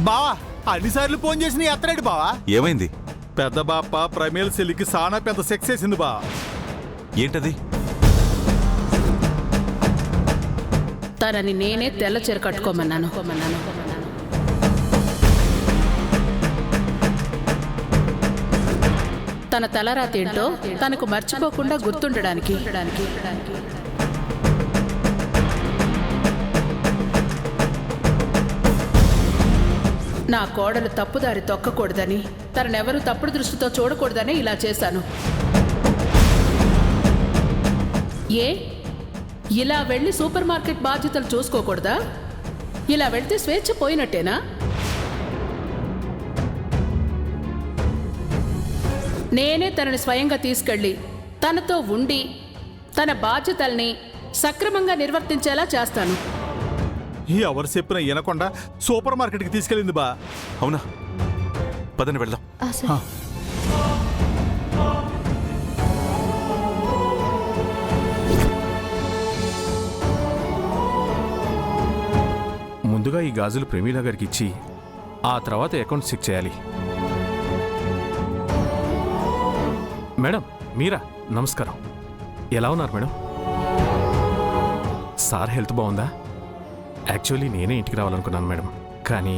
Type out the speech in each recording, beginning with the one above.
బావా అన్నిసార్లు ఫోన్ చేసి నీ ఎత్తలేడు బావా. ఏమైంది? పెద్ద బాప ప్రమేల్ సెల్లికి సానా పెద్ద సెక్స్ వేసింది బా. ఏంటది? తనని నేనే తెల్ల చీర కట్టుకోమన్నాను. తన తలరాత ఏంటో తనకు మర్చిపోకుండా గుర్తుండడానికి. నా కోడలు తప్పుదారి తొక్కకూడదని, తననెవరూ తప్పుడు దృష్టితో చూడకూడదని ఇలా చేశాను. ఏ ఇలా వెళ్ళి సూపర్ మార్కెట్ బాధ్యతలు చూసుకోకూడదా? ఇలా వెళ్తే స్వేచ్ఛ పోయినట్టేనా? నేనే తనని స్వయంగా తీసుకెళ్ళి తనతో ఉండి తన బాధ్యతల్ని సక్రమంగా నిర్వర్తించేలా చేస్తాను. ఎవరు చెప్పినా వినకుండా సూపర్ మార్కెట్కి తీసుకెళ్ళింది బా. అవునా? పదని వెళ్దాం. ముందుగా ఈ గాజులు ప్రమీల గారికి ఇచ్చి ఆ తర్వాత అకౌంట్ చెక్ చేయాలి. మేడం మీరా, నమస్కారం. ఎలా ఉన్నారు మేడం? సార్ హెల్త్ బాగుందా? యాక్చువల్లీ నేనే ఇంటికి రావాలనుకున్నాను మేడం, కానీ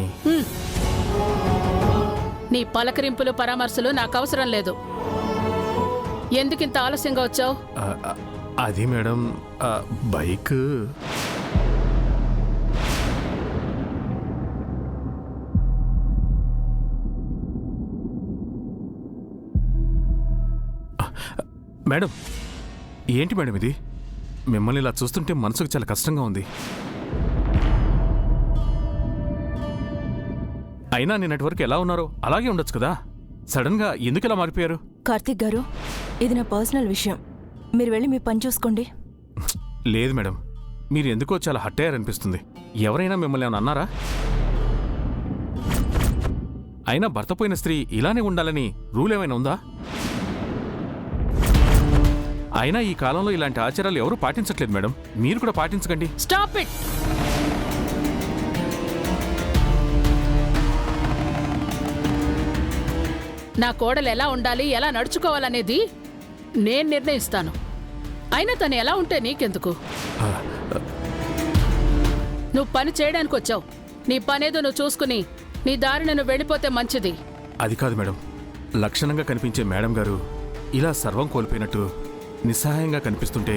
నీ పలకరింపులు పరామర్శలు నాకు అవసరం లేదు. ఎందుకింత ఆలస్యంగా వచ్చావు? అది మేడం బైక్ మేడం. ఏంటి మేడం ఇది? మిమ్మల్ని ఇలా చూస్తుంటే మనసుకు చాలా కష్టంగా ఉంది. అయినా నిన్నటి వరకు ఎలా ఉన్నారో అలాగే ఉండొచ్చు కదా. సడన్ గా ఎందుకు ఇలా మారిపోయారు? కార్తిక్ గారు, ఇది నా పర్సనల్ విషయం. మీరు వెళ్ళి మీ పని చూసుకోండి. లేదు మేడం, మీరు ఎందుకో చాలా హర్ట్ అయ్యారనిపిస్తుంది. ఎవరైనా మిమ్మల్ని ఏమైనా అన్నారా? అయినా భర్త పోయిన స్త్రీ ఇలానే ఉండాలని రూల్ ఏమైనా ఉందా? అయినా ఈ కాలంలో ఇలాంటి ఆచారాలు ఎవరూ పాటించట్లేదు మేడం. మీరు కూడా పాటించకండి. Stop it. నా కోడలు ఎలా ఉండాలి, ఎలా నడుచుకోవాలనేది నేను నిర్ణయిస్తాను. అయినా తను ఎలా ఉంటే నీకెందుకు? నువ్వు పని చేయడానికి వచ్చావు. నీ పనేదో నువ్వు చూసుకుని నీ దారిన నువ్వు వెళ్ళిపోతే మంచిది. అది కాదు మేడం, లక్షణంగా కనిపించే మేడం గారు ఇలా సర్వం కోల్పోయినట్టు నిస్సహాయంగా కనిపిస్తుంటే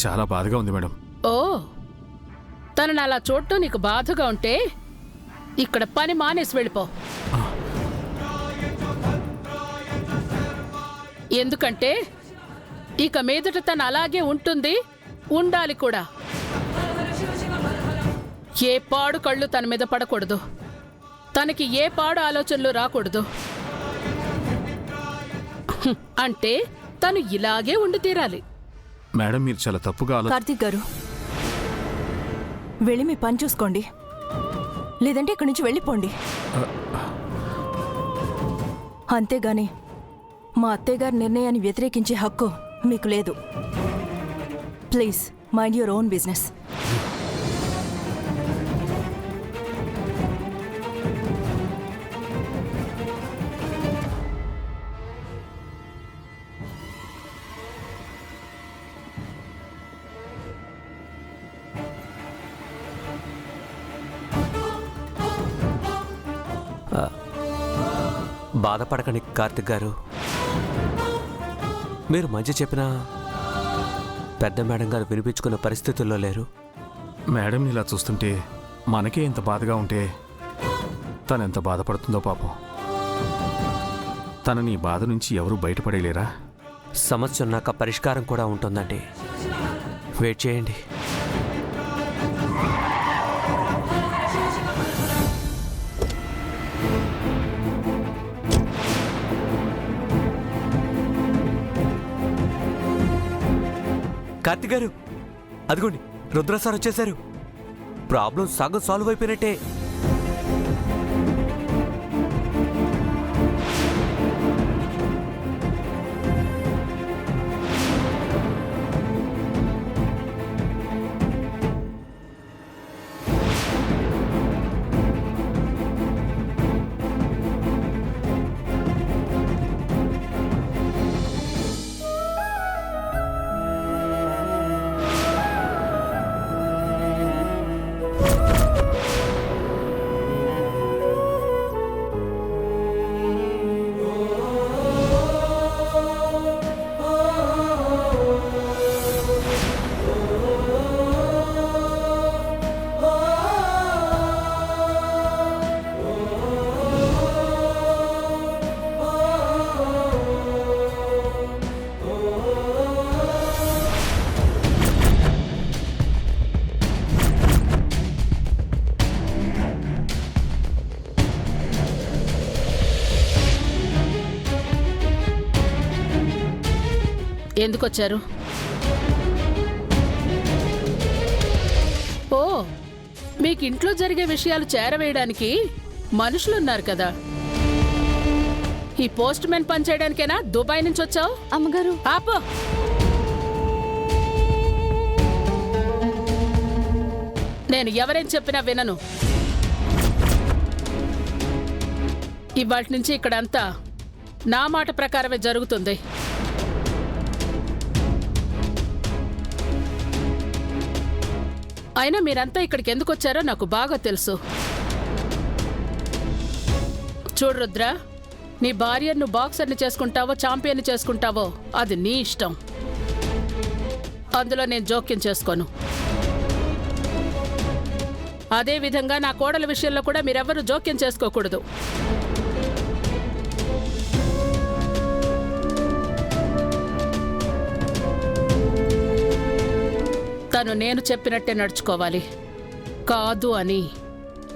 చాలా బాధగా ఉంది మేడం. ఓ, తనని అలా చూడటం నీకు బాధగా ఉంటే ఇక్కడ పని మానేసి వెళ్ళిపో. ఎందుకంటే ఇక మీదట తను అలాగే ఉంటుంది, ఉండాలి కూడా. ఏ పాడు కళ్ళు తన మీద పడకూడదు, తనకి ఏ పాడు ఆలోచనలు రాకూడదు. అంటే తను ఇలాగే ఉండి తీరాలి. మేడం మీరు చాలా తప్పుగా కార్తిక్ గారు, వెళ్ళి మీ పని చూసుకోండి, లేదంటే ఇక్కడి నుంచి వెళ్ళిపోండి. అంతేగాని మా అత్తయ్య గారి నిర్ణయాన్ని వ్యతిరేకించే హక్కు మీకు లేదు. Please mind your own business. బాధపడకండి కార్తిక్ గారు. మీరు మంచి చెప్పినా పెద్ద మేడం గారు వినిపించుకునే పరిస్థితుల్లో లేరు. మేడం ఇలా చూస్తుంటే మనకే ఇంత బాధగా ఉంటే తనెంత బాధపడుతుందో పాపం. తనని ఈ బాధ నుంచి ఎవరూ బయటపడేలేరా? సమస్య ఉన్నాక పరిష్కారం కూడా ఉంటుందండి. వెయిట్ చేయండి. కార్తిక్ గారు, అదిగోండి రుద్ర సార్ వచ్చేశారు. ప్రాబ్లం సగం సాల్వ్ అయిపోయినట్టే. ఎందుకొచ్చారు? ఓ, మీకు ఇంట్లో జరిగే విషయాలు చేరవేయడానికి మనుషులున్నారు కదా. ఈ పోస్ట్ మెన్ పని చేయడానికేనా దుబాయ్ నుంచి వచ్చావు? అమ్మగారు, ఆపో. నేను ఎవరేం చెప్పినా వినను. ఇవాటి నుంచి ఇక్కడంతా నా మాట ప్రకారమే జరుగుతుంది. అయినా మీరంతా ఇక్కడికి ఎందుకు వచ్చారో నాకు బాగా తెలుసు. చూడు రుద్ర, నీ భార్యను బాక్సర్ని చేసుకుంటావో ఛాంపియన్ని చేసుకుంటావో అది నీ ఇష్టం. అందులో నేను జోక్యం చేసుకోను. అదే విధంగా నా కోడల విషయంలో కూడా మీరెవ్వరూ జోక్యం చేసుకోకూడదు. తను నేను చెప్పినట్టే నడుచుకోవాలి. కాదు అని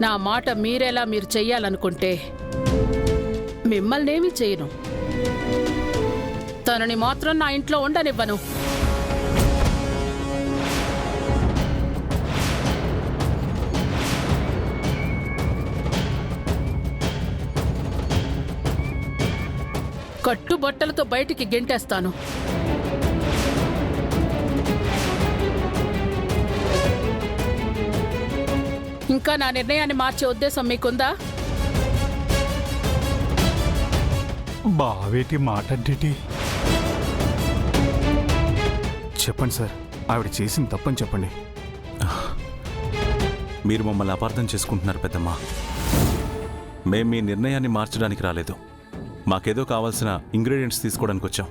నా మాట మీరేలా మీరు చెయ్యాలనుకుంటే మిమ్మల్నేమీ చేయను. తనని మాత్రం నా ఇంట్లో ఉండనివ్వను. కట్టుబట్టలతో బయటికి గెంటేస్తాను. ఇంకా నా నిర్ణయాన్ని మార్చే ఉద్దేశం మీకుందా? బావేటి మాటంటి? చెప్పండి సార్, ఆవిడ చేసింది తప్పని చెప్పండి. మీరు మమ్మల్ని అపార్థం చేసుకుంటున్నారు పెద్దమ్మా. మేం మీ నిర్ణయాన్ని మార్చడానికి రాలేదు. మాకేదో కావాల్సిన ఇంగ్రీడియంట్స్ తీసుకోవడానికి వచ్చాం.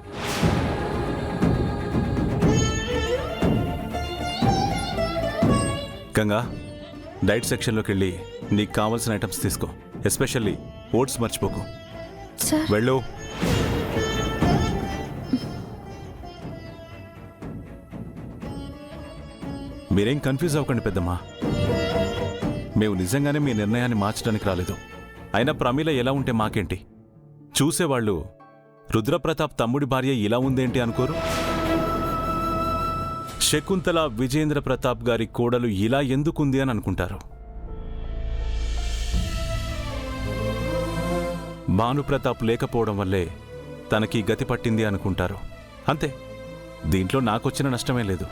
గంగా, డైట్ సెక్షన్లోకి వెళ్ళి నీకు కావాల్సిన ఐటమ్స్ తీసుకో. ఎస్పెషల్లీ ఓట్స్ మర్చిపోకు. సార్. వెళ్ళు. మీరేం కన్ఫ్యూజ్ అవ్వకండి పెద్దమ్మా. మేము నిజంగానే మీ నిర్ణయాన్ని మార్చడానికి రాలేదు. అయినా ప్రమీల ఎలా ఉంటే మాకేంటి? చూసేవాళ్ళు రుద్రప్రతాప్ తమ్ముడి భార్య ఇలా ఉందేంటి అనుకోరు? శకుంతల విజేంద్ర ప్రతాప్ గారి కోడలు ఇలా ఎందుకుంది అని అనుకుంటారు. భానుప్రతాప్ లేకపోవడం వల్లే తనకి గతి పట్టింది అనుకుంటారు. అంతే. దీంట్లో నాకొచ్చిన నష్టమే లేదు.